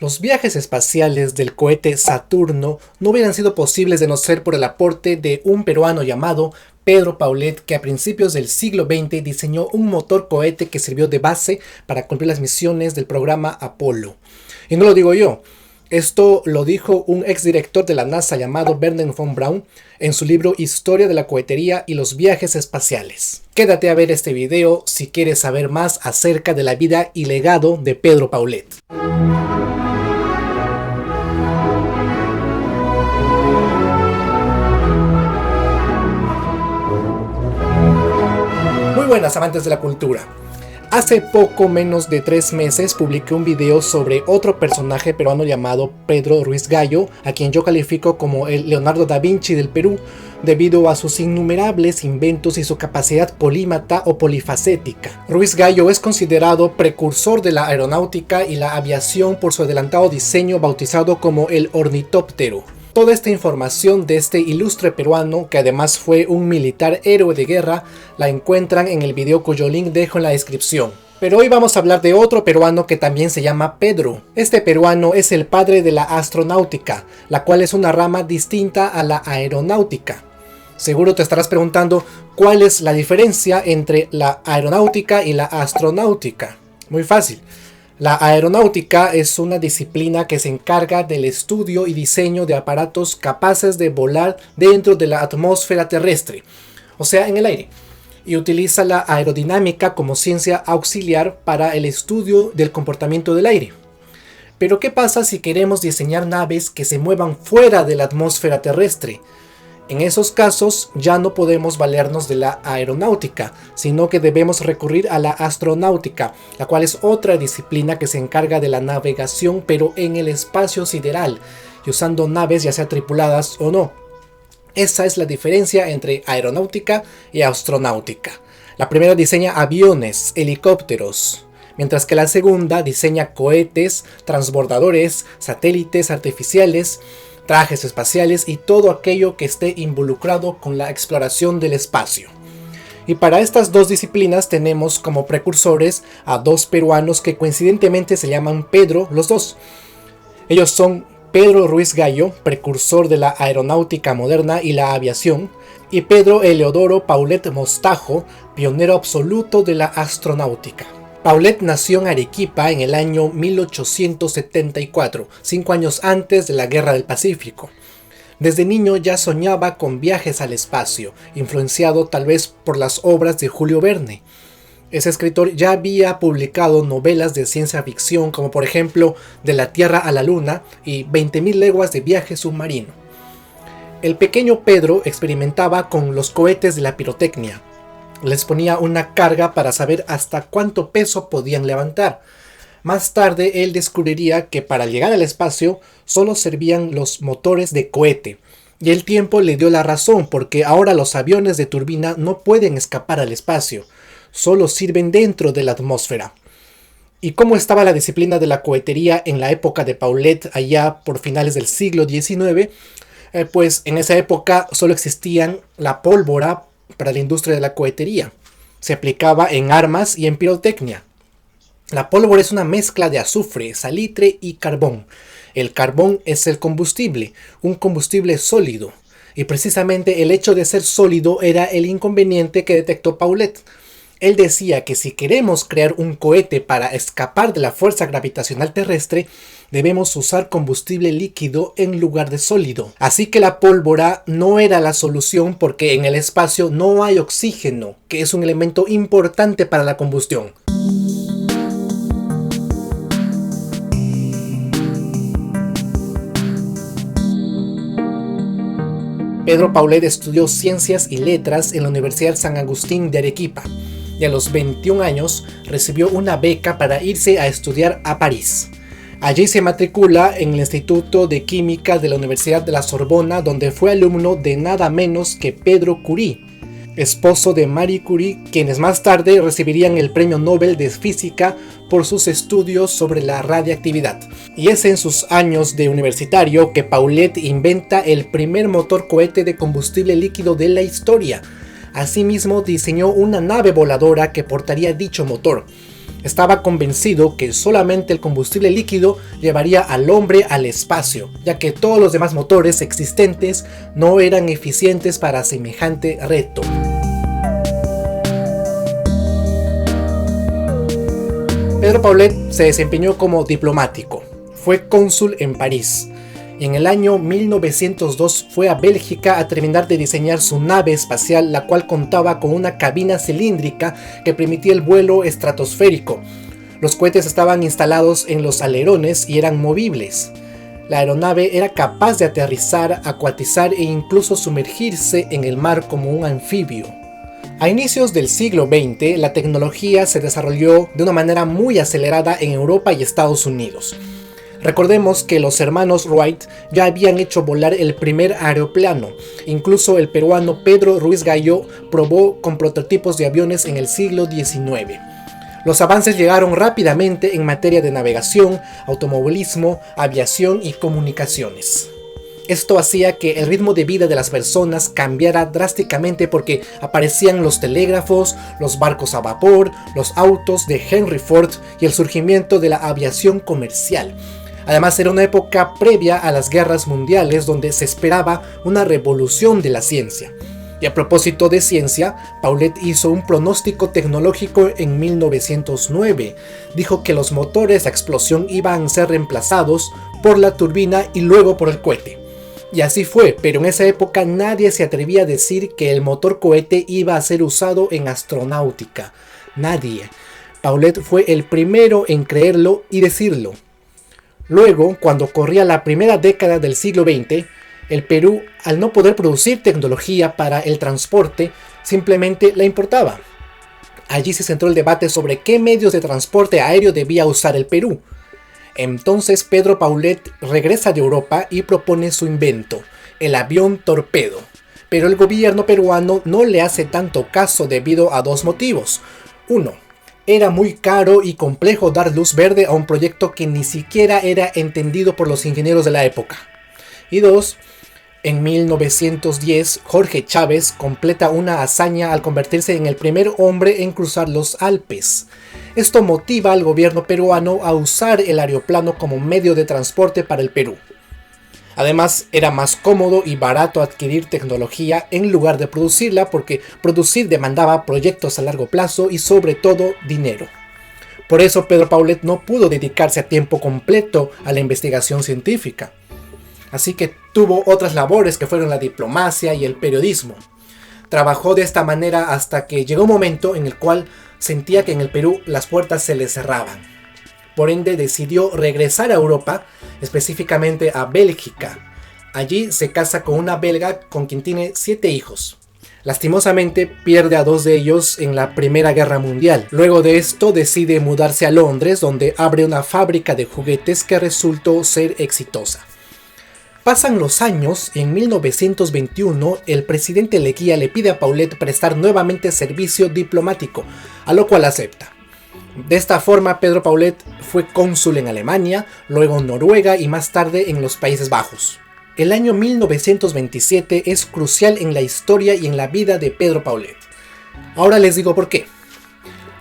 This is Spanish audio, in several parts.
Los viajes espaciales del cohete Saturno no hubieran sido posibles de no ser por el aporte de un peruano llamado Pedro Paulet, que a principios del siglo XX diseñó un motor cohete que sirvió de base para cumplir las misiones del programa Apolo. Y no lo digo yo, esto lo dijo un exdirector de la NASA llamado Wernher von Braun en su libro Historia de la cohetería y los viajes espaciales. Quédate a ver este video si quieres saber más acerca de la vida y legado de Pedro Paulet. Muy buenas, amantes de la cultura. Hace poco menos de 3 meses publiqué un video sobre otro personaje peruano llamado Pedro Ruiz Gallo, a quien yo califico como el Leonardo da Vinci del Perú, debido a sus innumerables inventos y su capacidad polímata o polifacética. Ruiz Gallo es considerado precursor de la aeronáutica y la aviación por su adelantado diseño bautizado como el ornitóptero. Toda esta información de este ilustre peruano, que además fue un militar héroe de guerra, la encuentran en el video cuyo link dejo en la descripción. Pero hoy vamos a hablar de otro peruano que también se llama Pedro. Este peruano es el padre de la astronáutica, la cual es una rama distinta a la aeronáutica. Seguro te estarás preguntando cuál es la diferencia entre la aeronáutica y la astronáutica. Muy fácil. La aeronáutica es una disciplina que se encarga del estudio y diseño de aparatos capaces de volar dentro de la atmósfera terrestre, o sea, en el aire, y utiliza la aerodinámica como ciencia auxiliar para el estudio del comportamiento del aire. Pero ¿qué pasa si queremos diseñar naves que se muevan fuera de la atmósfera terrestre? En esos casos ya no podemos valernos de la aeronáutica, sino que debemos recurrir a la astronáutica, la cual es otra disciplina que se encarga de la navegación pero en el espacio sideral y usando naves ya sea tripuladas o no. Esa es la diferencia entre aeronáutica y astronáutica. La primera diseña aviones, helicópteros, mientras que la segunda diseña cohetes, transbordadores, satélites artificiales, trajes espaciales y todo aquello que esté involucrado con la exploración del espacio. Y para estas dos disciplinas tenemos como precursores a dos peruanos que coincidentemente se llaman Pedro los dos. Ellos son Pedro Ruiz Gallo, precursor de la aeronáutica moderna y la aviación, y Pedro Eleodoro Paulet Mostajo, pionero absoluto de la astronáutica. Paulet nació en Arequipa en el año 1874, 5 años antes de la Guerra del Pacífico. Desde niño ya soñaba con viajes al espacio, influenciado tal vez por las obras de Julio Verne. Ese escritor ya había publicado novelas de ciencia ficción como por ejemplo De la Tierra a la Luna y 20.000 leguas de viaje submarino. El pequeño Pedro experimentaba con los cohetes de la pirotecnia. Les ponía una carga para saber hasta cuánto peso podían levantar. Más tarde él descubriría que para llegar al espacio solo servían los motores de cohete. Y el tiempo le dio la razón porque ahora los aviones de turbina no pueden escapar al espacio. Solo sirven dentro de la atmósfera. ¿Y cómo estaba la disciplina de la cohetería en la época de Paulet allá por finales del siglo XIX? Pues en esa época solo existían la pólvora para la industria de la cohetería. Se aplicaba en armas y en pirotecnia. La pólvora es una mezcla de azufre, salitre y carbón. El carbón es el combustible, un combustible sólido. Y precisamente el hecho de ser sólido era el inconveniente que detectó Paulet. Él decía que si queremos crear un cohete para escapar de la fuerza gravitacional terrestre, debemos usar combustible líquido en lugar de sólido. Así que la pólvora no era la solución porque en el espacio no hay oxígeno, que es un elemento importante para la combustión. Pedro Paulet estudió Ciencias y Letras en la Universidad San Agustín de Arequipa y a los 21 años recibió una beca para irse a estudiar a París. Allí se matricula en el Instituto de Química de la Universidad de la Sorbona, donde fue alumno de nada menos que Pedro Curie, esposo de Marie Curie, quienes más tarde recibirían el Premio Nobel de Física por sus estudios sobre la radiactividad. Y es en sus años de universitario que Paulet inventa el primer motor cohete de combustible líquido de la historia. Asimismo diseñó una nave voladora que portaría dicho motor. Estaba convencido que solamente el combustible líquido llevaría al hombre al espacio, ya que todos los demás motores existentes no eran eficientes para semejante reto. Pedro Paulet se desempeñó como diplomático. Fue cónsul en París. Y en el año 1902 fue a Bélgica a terminar de diseñar su nave espacial, la cual contaba con una cabina cilíndrica que permitía el vuelo estratosférico. Los cohetes estaban instalados en los alerones y eran movibles. La aeronave era capaz de aterrizar, acuatizar e incluso sumergirse en el mar como un anfibio. A inicios del siglo XX, la tecnología se desarrolló de una manera muy acelerada en Europa y Estados Unidos. Recordemos que los hermanos Wright ya habían hecho volar el primer aeroplano. Incluso el peruano Pedro Ruiz Gallo probó con prototipos de aviones en el siglo XIX. Los avances llegaron rápidamente en materia de navegación, automovilismo, aviación y comunicaciones. Esto hacía que el ritmo de vida de las personas cambiara drásticamente porque aparecían los telégrafos, los barcos a vapor, los autos de Henry Ford y el surgimiento de la aviación comercial. Además, era una época previa a las guerras mundiales donde se esperaba una revolución de la ciencia. Y a propósito de ciencia, Paulet hizo un pronóstico tecnológico en 1909. Dijo que los motores a explosión iban a ser reemplazados por la turbina y luego por el cohete. Y así fue, pero en esa época nadie se atrevía a decir que el motor cohete iba a ser usado en astronáutica. Nadie. Paulet fue el primero en creerlo y decirlo. Luego, cuando corría la primera década del siglo XX, el Perú, al no poder producir tecnología para el transporte, simplemente la importaba. Allí se centró el debate sobre qué medios de transporte aéreo debía usar el Perú. Entonces Pedro Paulet regresa de Europa y propone su invento, el avión torpedo. Pero el gobierno peruano no le hace tanto caso debido a dos motivos. Uno, era muy caro y complejo dar luz verde a un proyecto que ni siquiera era entendido por los ingenieros de la época. Y dos, en 1910 Jorge Chávez completa una hazaña al convertirse en el primer hombre en cruzar los Alpes. Esto motiva al gobierno peruano a usar el aeroplano como medio de transporte para el Perú. Además, era más cómodo y barato adquirir tecnología en lugar de producirla porque producir demandaba proyectos a largo plazo y sobre todo dinero. Por eso Pedro Paulet no pudo dedicarse a tiempo completo a la investigación científica. Así que tuvo otras labores que fueron la diplomacia y el periodismo. Trabajó de esta manera hasta que llegó un momento en el cual sentía que en el Perú las puertas se le cerraban. Por ende decidió regresar a Europa, específicamente a Bélgica. Allí se casa con una belga con quien tiene 7 hijos. Lastimosamente pierde a 2 de ellos en la Primera Guerra Mundial. Luego de esto decide mudarse a Londres, donde abre una fábrica de juguetes que resultó ser exitosa. Pasan los años y en 1921 el presidente Leguía le pide a Paulet prestar nuevamente servicio diplomático, a lo cual acepta. De esta forma Pedro Paulet fue cónsul en Alemania, luego en Noruega y más tarde en los Países Bajos. El año 1927 es crucial en la historia y en la vida de Pedro Paulet. Ahora les digo por qué.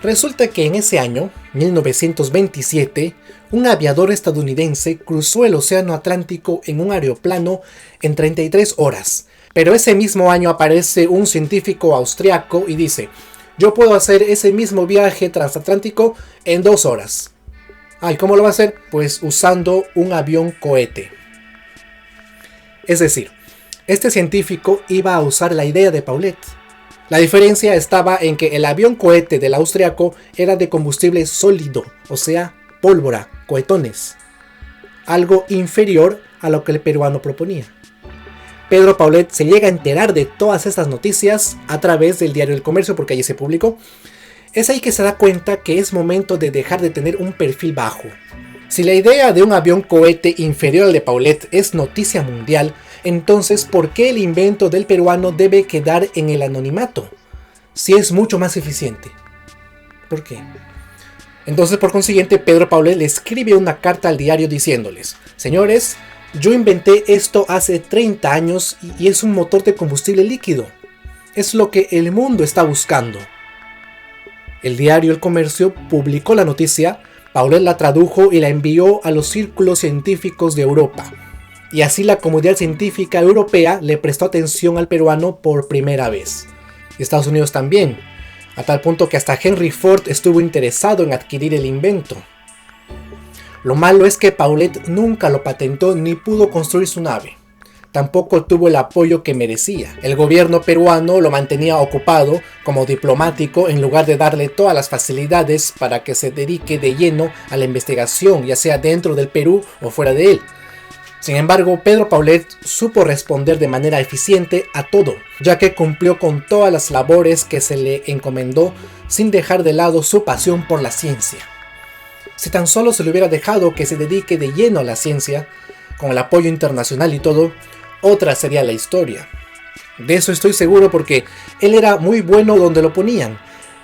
Resulta que en ese año, 1927, un aviador estadounidense cruzó el océano Atlántico en un aeroplano en 33 horas. Pero ese mismo año aparece un científico austriaco y dice: yo puedo hacer ese mismo viaje transatlántico en 2 horas. ¿Y cómo lo va a hacer? Pues usando un avión cohete. Es decir, este científico iba a usar la idea de Paulet. La diferencia estaba en que el avión cohete del austriaco era de combustible sólido, o sea, pólvora, cohetones. Algo inferior a lo que el peruano proponía. Pedro Paulet se llega a enterar de todas estas noticias a través del diario El Comercio, porque allí se publicó. Es ahí que se da cuenta que es momento de dejar de tener un perfil bajo. Si la idea de un avión cohete inferior al de Paulet es noticia mundial, entonces ¿por qué el invento del peruano debe quedar en el anonimato? Si es mucho más eficiente. ¿Por qué? Entonces, por consiguiente, Pedro Paulet le escribe una carta al diario diciéndoles: señores, yo inventé esto hace 30 años y es un motor de combustible líquido. Es lo que el mundo está buscando. El diario El Comercio publicó la noticia, Paulet la tradujo y la envió a los círculos científicos de Europa. Y así la comunidad científica europea le prestó atención al peruano por primera vez. Y Estados Unidos también, a tal punto que hasta Henry Ford estuvo interesado en adquirir el invento. Lo malo es que Paulet nunca lo patentó ni pudo construir su nave. Tampoco tuvo el apoyo que merecía. El gobierno peruano lo mantenía ocupado como diplomático en lugar de darle todas las facilidades para que se dedique de lleno a la investigación, ya sea dentro del Perú o fuera de él. Sin embargo, Pedro Paulet supo responder de manera eficiente a todo, ya que cumplió con todas las labores que se le encomendó sin dejar de lado su pasión por la ciencia. Si tan solo se le hubiera dejado que se dedique de lleno a la ciencia, con el apoyo internacional y todo, otra sería la historia. De eso estoy seguro porque él era muy bueno donde lo ponían.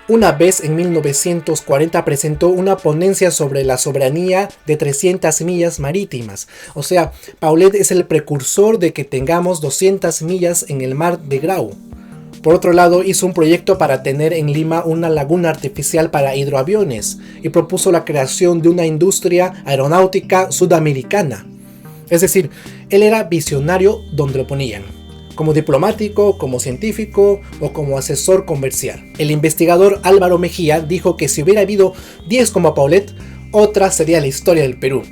Una vez en 1940 presentó una ponencia sobre la soberanía de 300 millas marítimas. O sea, Paulet es el precursor de que tengamos 200 millas en el mar de Grau. Por otro lado, hizo un proyecto para tener en Lima una laguna artificial para hidroaviones y propuso la creación de una industria aeronáutica sudamericana. Es decir, él era visionario donde lo ponían, como diplomático, como científico o como asesor comercial. El investigador Álvaro Mejía dijo que si hubiera habido 10 como Paulet, otra sería la historia del Perú.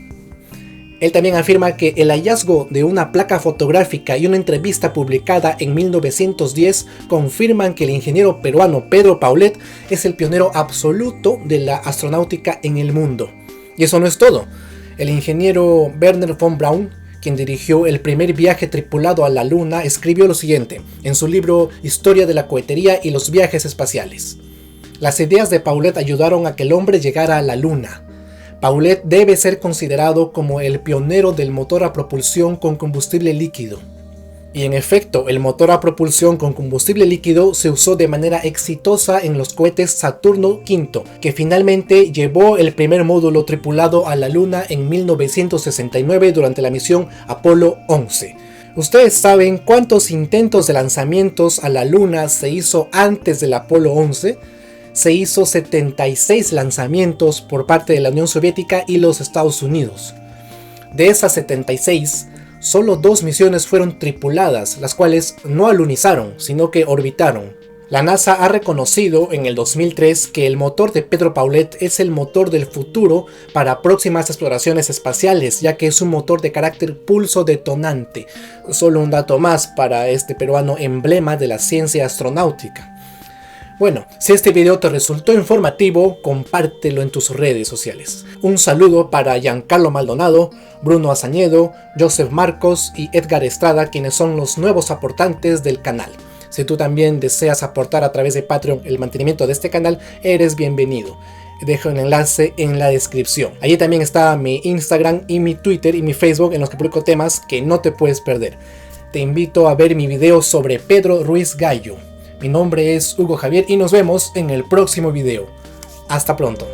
Él también afirma que el hallazgo de una placa fotográfica y una entrevista publicada en 1910 confirman que el ingeniero peruano Pedro Paulet es el pionero absoluto de la astronáutica en el mundo. Y eso no es todo. El ingeniero Wernher von Braun, quien dirigió el primer viaje tripulado a la Luna, escribió lo siguiente en su libro Historia de la cohetería y los viajes espaciales. Las ideas de Paulet ayudaron a que el hombre llegara a la Luna. Paulet debe ser considerado como el pionero del motor a propulsión con combustible líquido. Y en efecto, el motor a propulsión con combustible líquido se usó de manera exitosa en los cohetes Saturno V, que finalmente llevó el primer módulo tripulado a la Luna en 1969 durante la misión Apolo 11. ¿Ustedes saben cuántos intentos de lanzamientos a la Luna se hizo antes del Apolo 11? Se hizo 76 lanzamientos por parte de la Unión Soviética y los Estados Unidos. De esas 76, solo 2 misiones fueron tripuladas, las cuales no alunizaron, sino que orbitaron. La NASA ha reconocido en el 2003 que el motor de Pedro Paulet es el motor del futuro para próximas exploraciones espaciales, ya que es un motor de carácter pulso detonante. Solo un dato más para este peruano emblema de la ciencia astronáutica. Bueno, si este video te resultó informativo, compártelo en tus redes sociales. Un saludo para Giancarlo Maldonado, Bruno Azañedo, Joseph Marcos y Edgar Estrada, quienes son los nuevos aportantes del canal. Si tú también deseas aportar a través de Patreon el mantenimiento de este canal, eres bienvenido. Dejo un enlace en la descripción. Allí también está mi Instagram y mi Twitter y mi Facebook en los que publico temas que no te puedes perder. Te invito a ver mi video sobre Pedro Ruiz Gallo. Mi nombre es Hugo Javier y nos vemos en el próximo video. Hasta pronto.